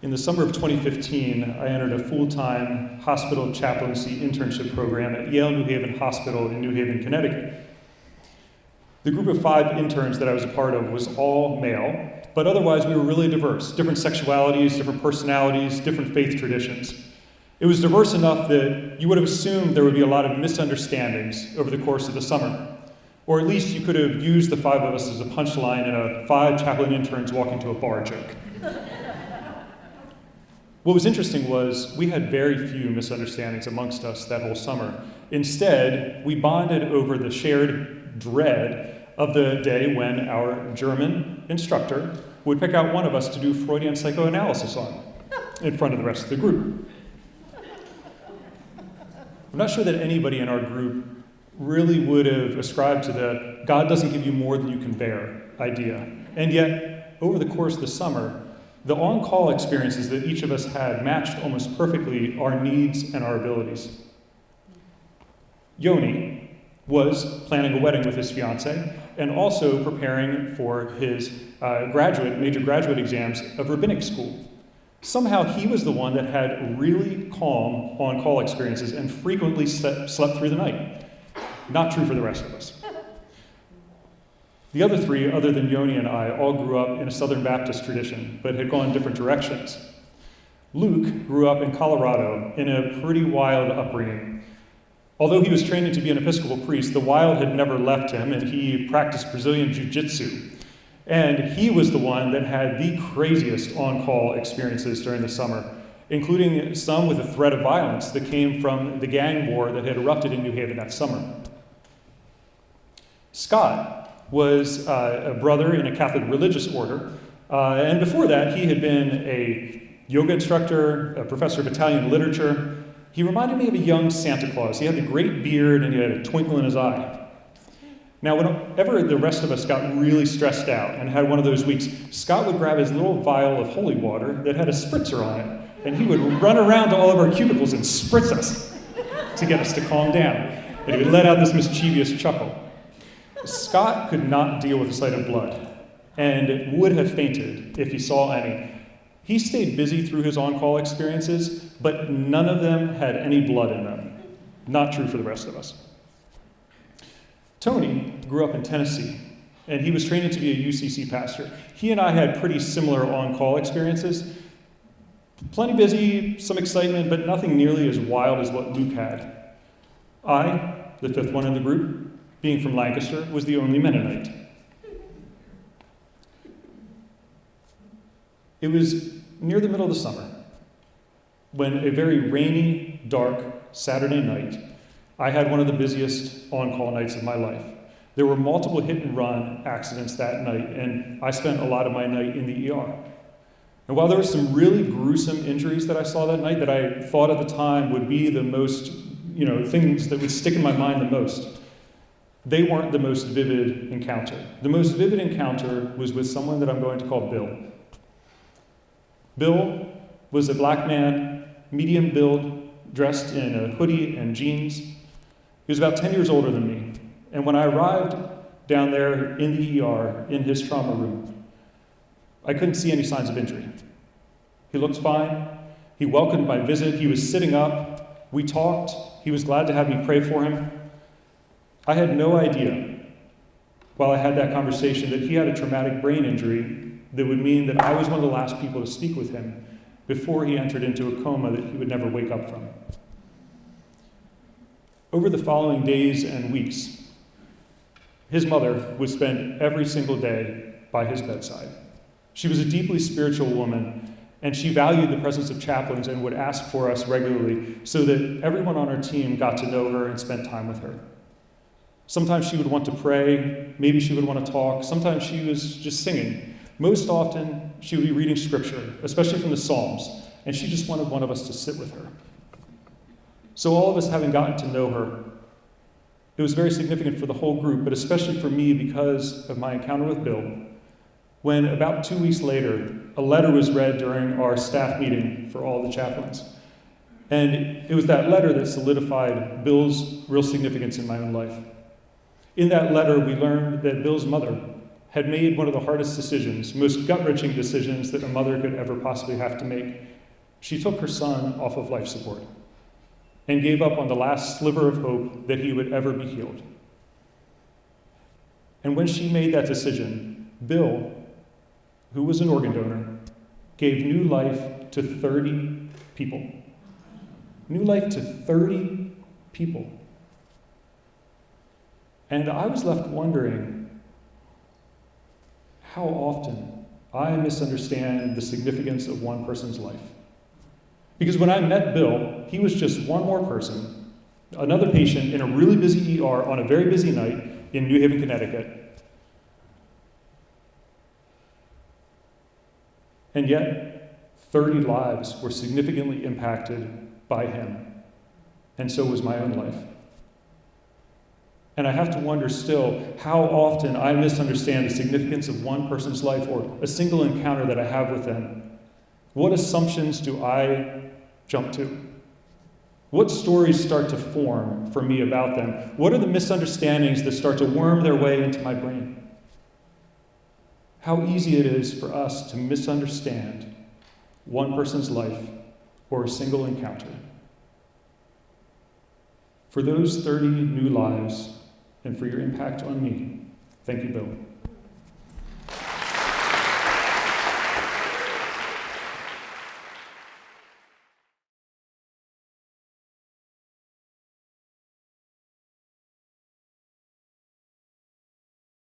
In the summer of 2015, I entered a full-time hospital chaplaincy internship program at Yale New Haven Hospital in New Haven, Connecticut. The group of 5 interns that I was a part of was all male, but otherwise we were really diverse, different sexualities, different personalities, different faith traditions. It was diverse enough that you would have assumed there would be a lot of misunderstandings over the course of the summer. Or at least you could have used the 5 of us as a punchline in a 5 chaplain interns walking to a bar joke. What was interesting was we had very few misunderstandings amongst us that whole summer. Instead, we bonded over the shared dread of the day when our German instructor would pick out one of us to do Freudian psychoanalysis on in front of the rest of the group. I'm not sure that anybody in our group really would have ascribed to the God doesn't give you more than you can bear idea. And yet, over the course of the summer, the on-call experiences that each of us had matched almost perfectly our needs and our abilities. Yoni was planning a wedding with his fiancée and also preparing for his major graduate exams of rabbinic school. Somehow he was the one that had really calm on-call experiences and frequently slept through the night. Not true for the rest of us. The other 3, other than Yoni and I, all grew up in a Southern Baptist tradition, but had gone different directions. Luke grew up in Colorado in a pretty wild upbringing. Although he was training to be an Episcopal priest, the wild had never left him, and he practiced Brazilian Jiu-Jitsu. And he was the one that had the craziest on-call experiences during the summer, including some with a threat of violence that came from the gang war that had erupted in New Haven that summer. Scott was a brother in a Catholic religious order, and before that he had been a yoga instructor, a professor of Italian literature. He reminded me of a young Santa Claus. He had the great beard and he had a twinkle in his eye. Now, whenever the rest of us got really stressed out and had one of those weeks, Scott would grab his little vial of holy water that had a spritzer on it, and he would run around to all of our cubicles and spritz us to get us to calm down. And he would let out this mischievous chuckle. Scott could not deal with the sight of blood and would have fainted if he saw any. He stayed busy through his on-call experiences, but none of them had any blood in them. Not true for the rest of us. Tony grew up in Tennessee, and he was training to be a UCC pastor. He and I had pretty similar on-call experiences. Plenty busy, some excitement, but nothing nearly as wild as what Luke had. I, the 5th one in the group, being from Lancaster, was the only Mennonite. It was near the middle of the summer when a very rainy, dark Saturday night, I had one of the busiest on-call nights of my life. There were multiple hit-and-run accidents that night, and I spent a lot of my night in the ER. And while there were some really gruesome injuries that I saw that night that I thought at the time would be the most, things that would stick in my mind the most, they weren't the most vivid encounter. The most vivid encounter was with someone that I'm going to call Bill. Bill was a black man, medium build, dressed in a hoodie and jeans. He was about 10 years older than me. And when I arrived down there in the ER, in his trauma room, I couldn't see any signs of injury. He looked fine. He welcomed my visit. He was sitting up. We talked. He was glad to have me pray for him. I had no idea, while I had that conversation, that he had a traumatic brain injury that would mean that I was one of the last people to speak with him before he entered into a coma that he would never wake up from. Over the following days and weeks, his mother would spend every single day by his bedside. She was a deeply spiritual woman, and she valued the presence of chaplains and would ask for us regularly so that everyone on our team got to know her and spent time with her. Sometimes she would want to pray, maybe she would want to talk, sometimes she was just singing. Most often, she would be reading scripture, especially from the Psalms, and she just wanted one of us to sit with her. So all of us having gotten to know her, it was very significant for the whole group, but especially for me because of my encounter with Bill, when about 2 weeks later, a letter was read during our staff meeting for all the chaplains. And it was that letter that solidified Bill's real significance in my own life. In that letter, we learned that Bill's mother had made one of the hardest decisions, most gut-wrenching decisions that a mother could ever possibly have to make. She took her son off of life support and gave up on the last sliver of hope that he would ever be healed. And when she made that decision, Bill, who was an organ donor, gave new life to 30 people. New life to 30 people. And I was left wondering how often I misunderstand the significance of one person's life. Because when I met Bill, he was just one more person, another patient in a really busy ER on a very busy night in New Haven, Connecticut. And yet, 30 lives were significantly impacted by him, and so was my own life. And I have to wonder still how often I misunderstand the significance of one person's life or a single encounter that I have with them. What assumptions do I jump to? What stories start to form for me about them? What are the misunderstandings that start to worm their way into my brain? How easy it is for us to misunderstand one person's life or a single encounter. For those 30 new lives and for your impact on me, thank you, Bill.